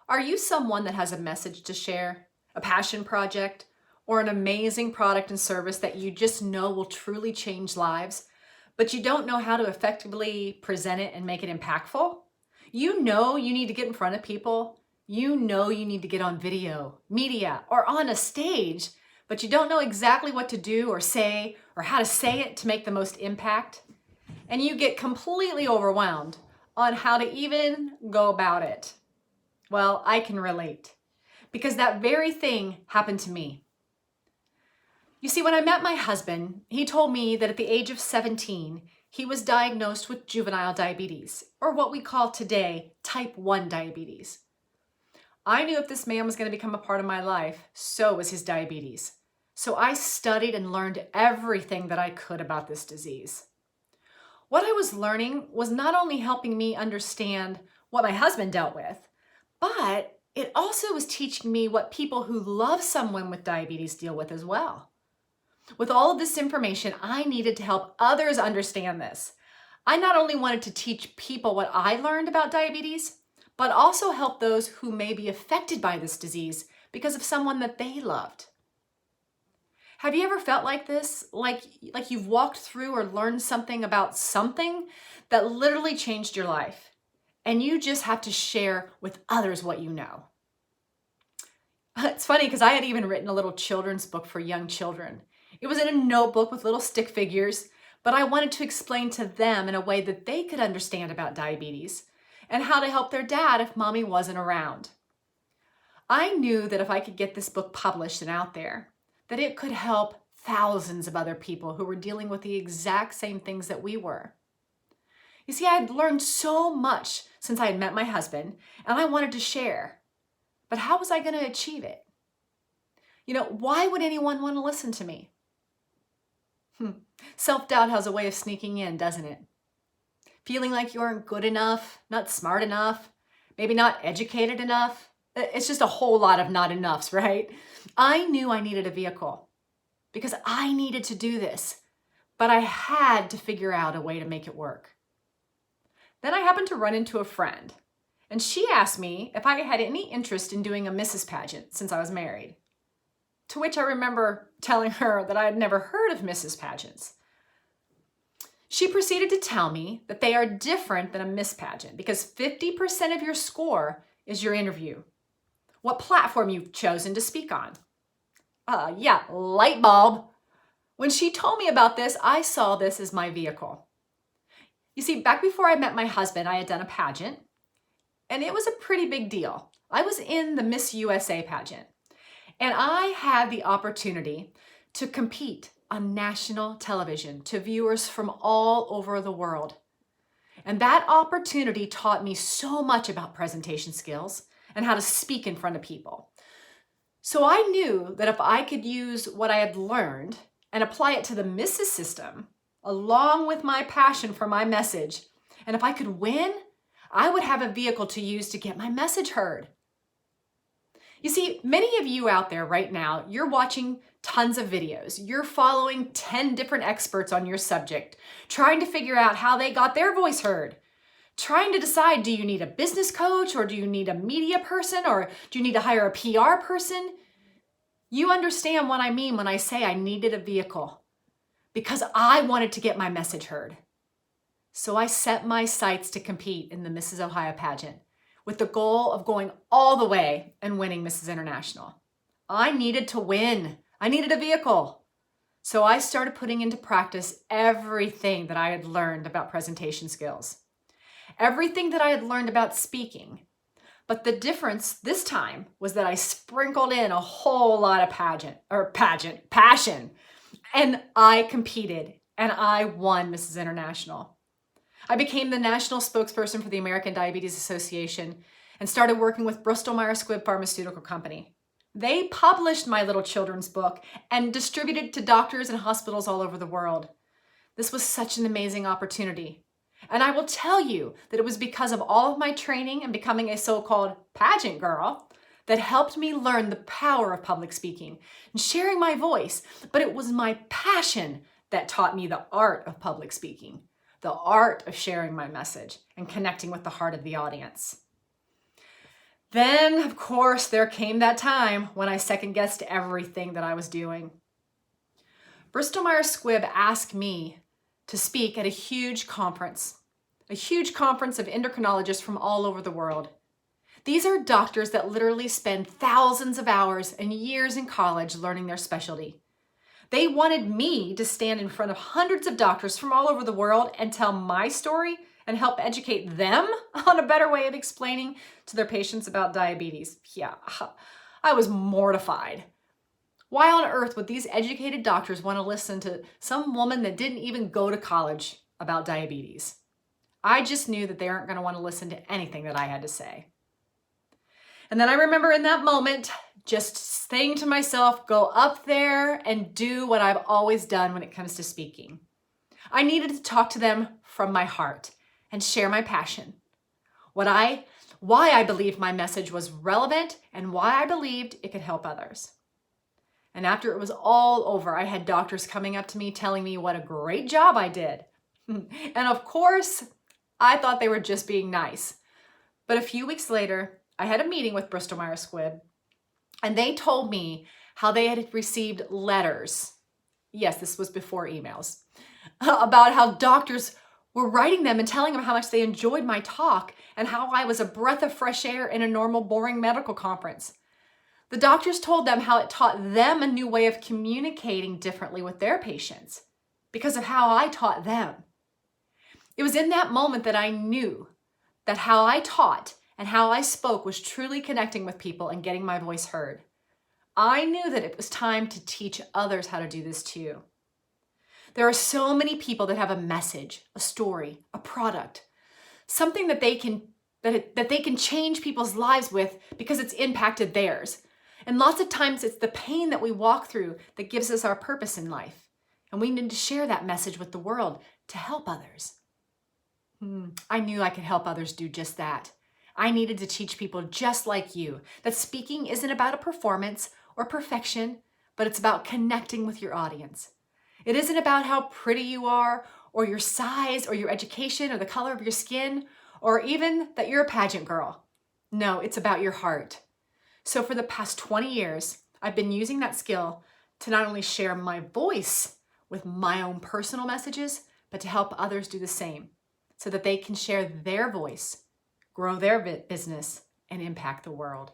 Are you someone that has a message to share, a passion project, or an amazing product and service that you just know will truly change lives, but you don't know how to effectively present it and make it impactful? You know you need to get in front of people. You know you need to get on video, media, or on a stage, but you don't know exactly what to do or say or how to say it to make the most impact. And you get completely overwhelmed on how to even go about it. Well, I can relate because that very thing happened to me. You see, when I met my husband, he told me that at the age of 17, he was diagnosed with juvenile diabetes, or what we call today type 1 diabetes. I knew if this man was going to become a part of my life, so was his diabetes. So I studied and learned everything that I could about this disease. What I was learning was not only helping me understand what my husband dealt with, but it also was teaching me what people who love someone with diabetes deal with as well. With all of this information, I needed to help others understand this. I not only wanted to teach people what I learned about diabetes, but also help those who may be affected by this disease because of someone that they loved. Have you ever felt like this? Like you've walked through or learned something about something that literally changed your life, and you just have to share with others what you know? It's funny because I had even written a little children's book for young children. It was in a notebook with little stick figures, but I wanted to explain to them in a way that they could understand about diabetes and how to help their dad if mommy wasn't around. I knew that if I could get this book published and out there, that it could help thousands of other people who were dealing with the exact same things that we were. You see, I had learned so much since I had met my husband, and I wanted to share. But how was I going to achieve it? Why would anyone want to listen to me? Self-doubt has a way of sneaking in, doesn't it? Feeling like you aren't good enough, not smart enough, maybe not educated enough. It's just a whole lot of not enoughs, right? I knew I needed a vehicle because I needed to do this, but I had to figure out a way to make it work. Then I happened to run into a friend, and she asked me if I had any interest in doing a Mrs. pageant since I was married. To which I remember telling her that I had never heard of Mrs. pageants. She proceeded to tell me that they are different than a Miss pageant because 50% of your score is your interview, what platform you've chosen to speak on. Light bulb. When she told me about this, I saw this as my vehicle. You see, back before I met my husband, I had done a pageant, and it was a pretty big deal. I was in the Miss USA pageant, and I had the opportunity to compete on national television to viewers from all over the world. And that opportunity taught me so much about presentation skills and how to speak in front of people. So I knew that if I could use what I had learned and apply it to the Mrs. system, along with my passion for my message, and if I could win, I would have a vehicle to use to get my message heard. You see, many of you out there right now, you're watching tons of videos. You're following 10 different experts on your subject, trying to figure out how they got their voice heard, trying to decide, do you need a business coach, or do you need a media person, or do you need to hire a PR person? You understand what I mean when I say I needed a vehicle because I wanted to get my message heard. So I set my sights to compete in the Mrs. Ohio pageant with the goal of going all the way and winning Mrs. International. I needed to win. I needed a vehicle. So I started putting into practice everything that I had learned about presentation skills, everything that I had learned about speaking. But the difference this time was that I sprinkled in a whole lot of passion. And I competed and I won Mrs. International. I became the national spokesperson for the American Diabetes Association and started working with Bristol Myers Squibb Pharmaceutical Company. They published my little children's book and distributed it to doctors and hospitals all over the world. This was such an amazing opportunity. And I will tell you that it was because of all of my training and becoming a so-called pageant girl that helped me learn the power of public speaking and sharing my voice. But it was my passion that taught me the art of public speaking, the art of sharing my message and connecting with the heart of the audience. Then, of course, there came that time when I second-guessed everything that I was doing. Bristol Myers Squibb asked me to speak at a huge conference of endocrinologists from all over the world. These are doctors that literally spend thousands of hours and years in college learning their specialty. They wanted me to stand in front of hundreds of doctors from all over the world and tell my story and help educate them on a better way of explaining to their patients about diabetes. Yeah, I was mortified. Why on earth would these educated doctors want to listen to some woman that didn't even go to college about diabetes? I just knew that they aren't going to want to listen to anything that I had to say. And then I remember in that moment just saying to myself, go up there and do what I've always done when it comes to speaking. I needed to talk to them from my heart and share my passion, why I believed my message was relevant and why I believed it could help others. And after it was all over, I had doctors coming up to me telling me what a great job I did. And of course, I thought they were just being nice. But a few weeks later, I had a meeting with Bristol Myers Squibb, and they told me how they had received letters. Yes, this was before emails, about how doctors were writing them and telling them how much they enjoyed my talk and how I was a breath of fresh air in a normal, boring medical conference. The doctors told them how it taught them a new way of communicating differently with their patients because of how I taught them. It was in that moment that I knew that how I taught and how I spoke was truly connecting with people and getting my voice heard. I knew that it was time to teach others how to do this too. There are so many people that have a message, a story, a product, something that they can change people's lives with because it's impacted theirs. And lots of times it's the pain that we walk through that gives us our purpose in life. And we need to share that message with the world to help others. I knew I could help others do just that. I needed to teach people just like you that speaking isn't about a performance or perfection, but it's about connecting with your audience. It isn't about how pretty you are or your size or your education or the color of your skin or even that you're a pageant girl. No, it's about your heart. So for the past 20 years, I've been using that skill to not only share my voice with my own personal messages, but to help others do the same so that they can share their voice, grow their business, and impact the world.